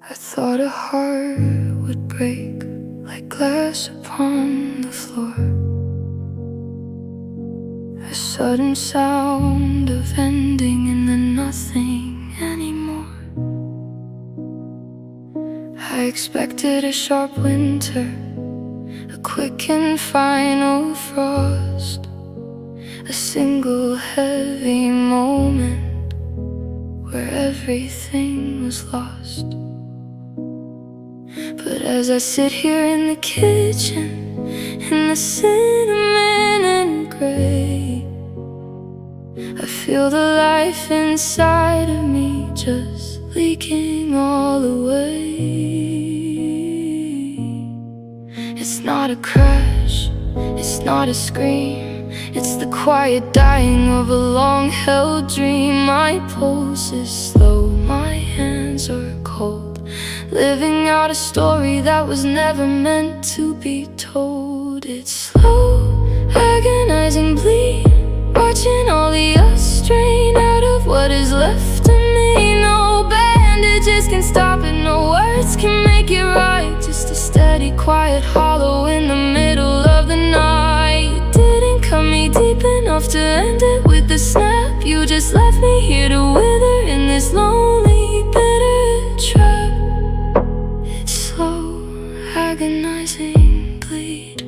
I thought a heart would break like glass upon the floor, a sudden sound of ending and then nothing anymore. I expected a sharp winter, a quick and final frost, a single heavy moment where everything was lost. But as I sit here in the kitchen, in the cinnamon and gray, I feel the life inside of me just leaking all away. It's not a crash, it's not a scream, it's the quiet dying of a long-held dream. My pulse is slow, my hands are cold, living out a story that was never meant to be told. It's slow, agonizing bleed, watching all the us strain out of what is left of me. No bandages can stop it, no words can make it right, just a steady, quiet hollow in the middle of the night. You didn't cut me deep enough to end it with the snap, you just left me here to wither in this lonely, bitter trap. It's slow, agonizing bleed.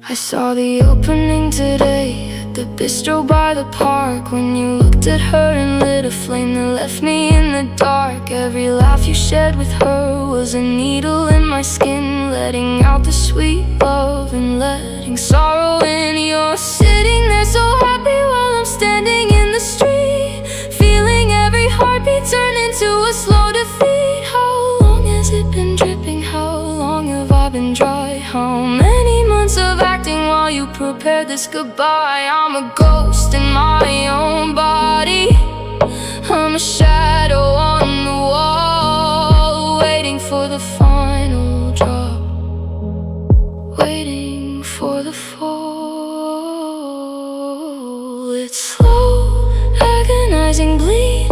I saw the opening today at the bistro by the park, when you looked at her and lit a flame that left me in the dark. Every laugh you shared with her was a needle in my skin, letting out the sweet love and letting sorrow in. You're sitting there so happy while I'm standing in the street, feeling every heartbeat turn into a slow defeat. How long has it been dripping? How long have I been dry? How many months of acting while you prepared this goodbye? I'm a ghost in my own body, I'm a shadow on the wall, waiting for the final drop, waiting for the fall. It's slow, agonizing bleed,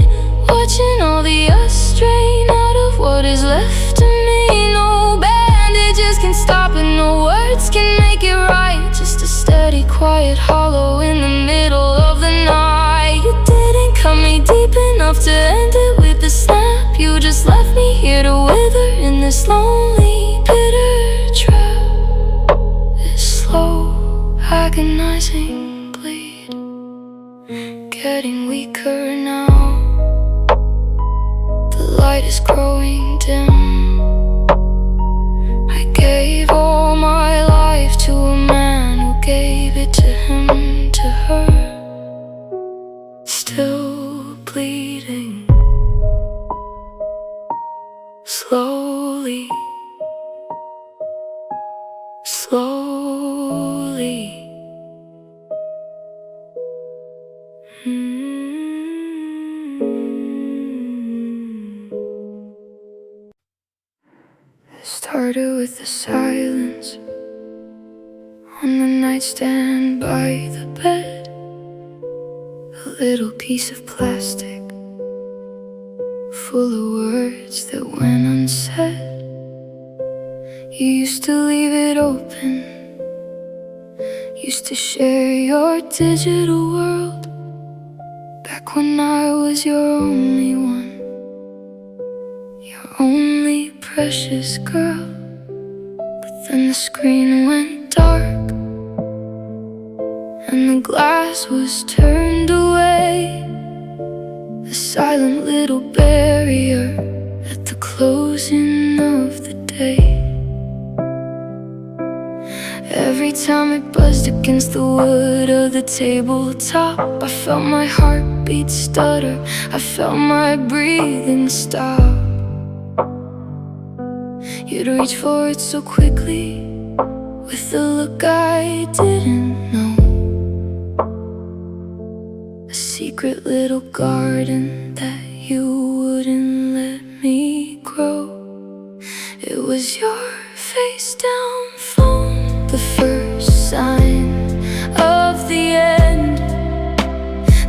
watching all the us strain out of what is left of me. No bandages can stop it, no words can make it right, just a steady, quiet hollow in the middle of the night. You didn't cut me deep enough to end it with a snap. You just left me here to wither in this lonely, bitter trap. This slow, agonizing bleed, getting weaker now. The light is growing dim. I gave all my life to a man who gave it to him, to her. Still bleeding, slowly, slowly. It started with the silence on the nightstand by the bed. A little piece of plastic full of words that went unsaid. You used to leave it open, used to share your digital world. Back when I was your only one, your only precious girl. But then the screen went dark and the glass was turned away, a silent little barrier at the closing of the day. Every time it buzzed against the wood of the tabletop, I felt my heartbeat stutter, I felt my breathing stop. You'd reach for it so quickly, with a look I didn't know. A secret little garden that you wouldn't let me grow. It was your face down phone, the first sign of the end.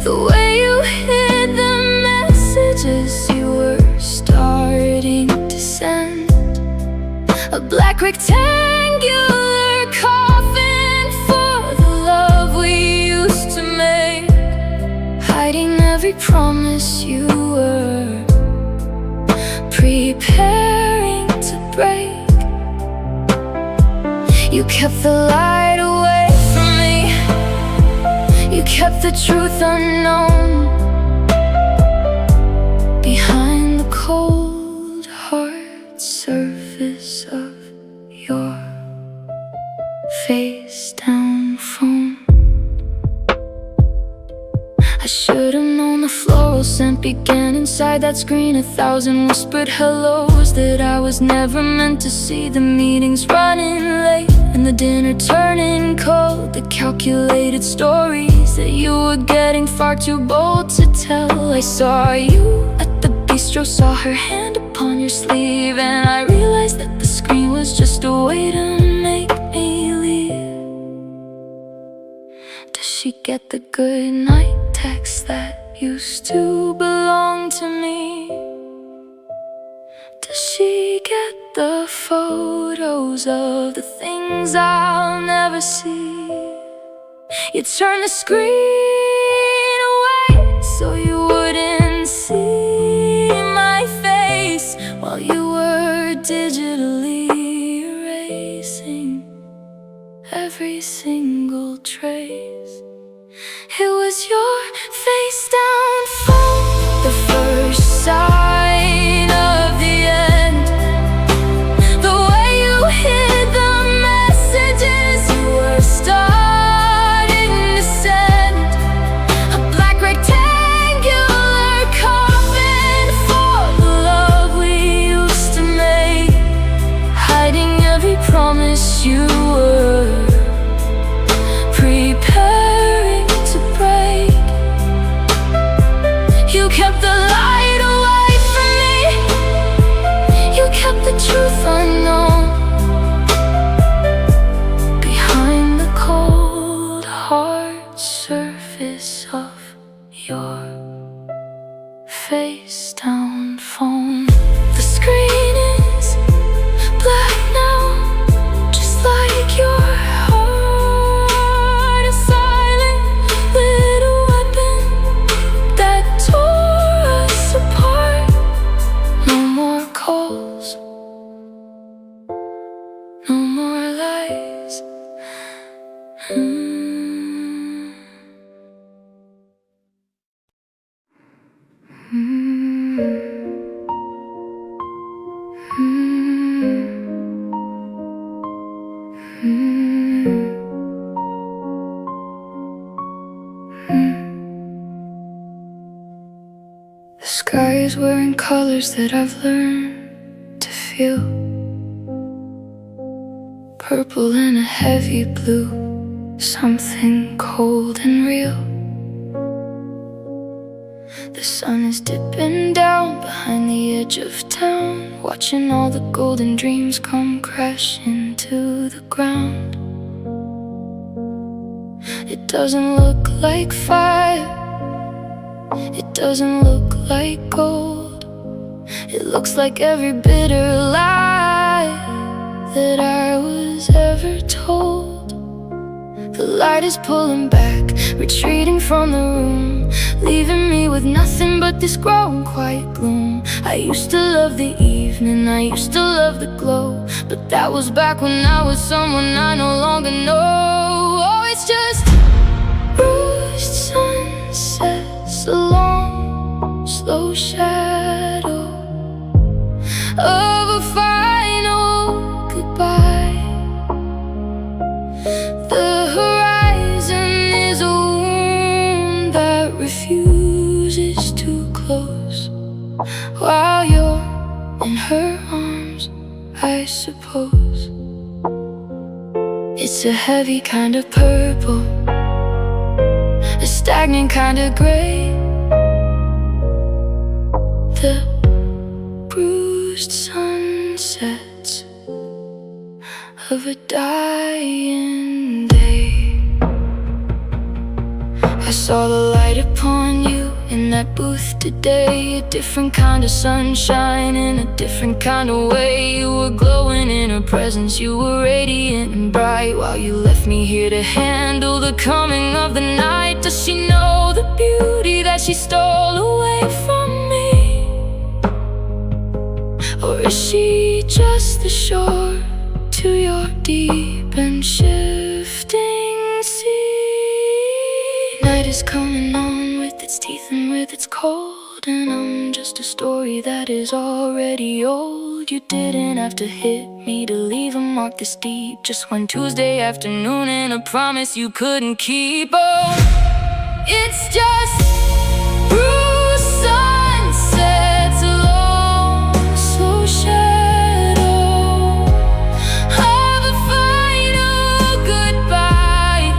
The way you hid the messages you were starting to send. A black rectangular coffin for the love we used to make, hiding every promise you were preparing to break. You kept the light away from me, you kept the truth unknown. Behind the cold, hard surface of your face-down phone. I should've known the floral scent began inside that screen. 1,000 whispered hellos that I was never meant to see. The meetings running late and the dinner turning cold. The calculated stories that you were getting far too bold to tell. I saw you at the bistro, saw her hand upon your sleeve, and I realized that the screen was just a way to make me leave. Does she get the good night text that used to belong to me? Does she get the photos of the things I'll never see? You turn the screen away so you wouldn't see my face, while you were digitally erasing every single trace. It was your face down phone, the first sign of the end. The way you hid the messages you were starting to send. A black rectangular coffin for the love we used to make, hiding every promise you were preparing to break. You kept the light away from me, you kept the truth unknown. Behind the cold, hard surface of your face-down phone. The screen is black now, just like your heart. A silent little weapon that tore The sky is wearing colors that I've learned to feel. Purple and a heavy blue, something cold and real. The sun is dipping down behind the edge of town, watching all the golden dreams come crashing to the ground. It doesn't look like fire, it doesn't look like gold. It looks like every bitter lie that I was ever told. The light is pulling back, retreating from the room, leaving me with nothing but this growing quiet gloom. I used to love the evening, I used to love the glow, but that was back when I was someone I no longer know. Oh, it's just bruised sunsets, a long, slow shadow of a final goodbye. The horizon is a wound that refuses to close, while you're in her arms, I suppose. It's a heavy kind of purple, a stagnant kind of gray. The bruised sunsets of a dying day. I saw the light upon you in that booth today, a different kind of sunshine in a different kind of way. You were glowing in her presence, you were radiant and bright, while you left me here to handle the coming of the night. Does she know the beauty that she stole away from me? Or is she just the shore to your deep and shifting sea? Night is coming on with its teeth and with its cold, and I'm just a story that is already old. You didn't have to hit me to leave a mark this deep, just one Tuesday afternoon and a promise you couldn't keep. Oh, it's just bruised sunsets, a long, slow shadow of a final goodbye.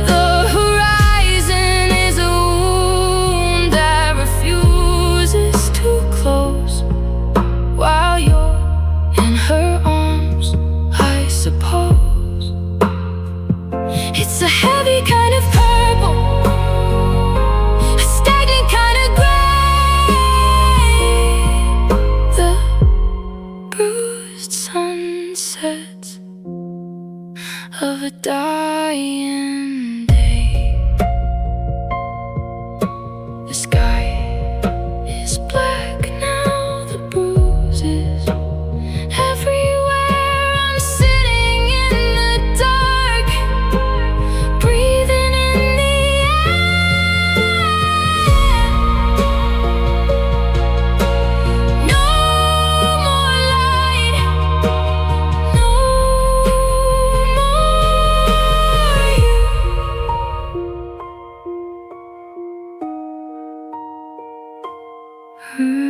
The horizon is a wound that refuses to close, while you're in her arms, I suppose. It's a heavy kind of purple, a stagnant kind of gray. The bruised sunsets of a dying day. The sky is black now, the bruises everywhere. I'm sitting in the dark, breathing in the air. No more light, no more you.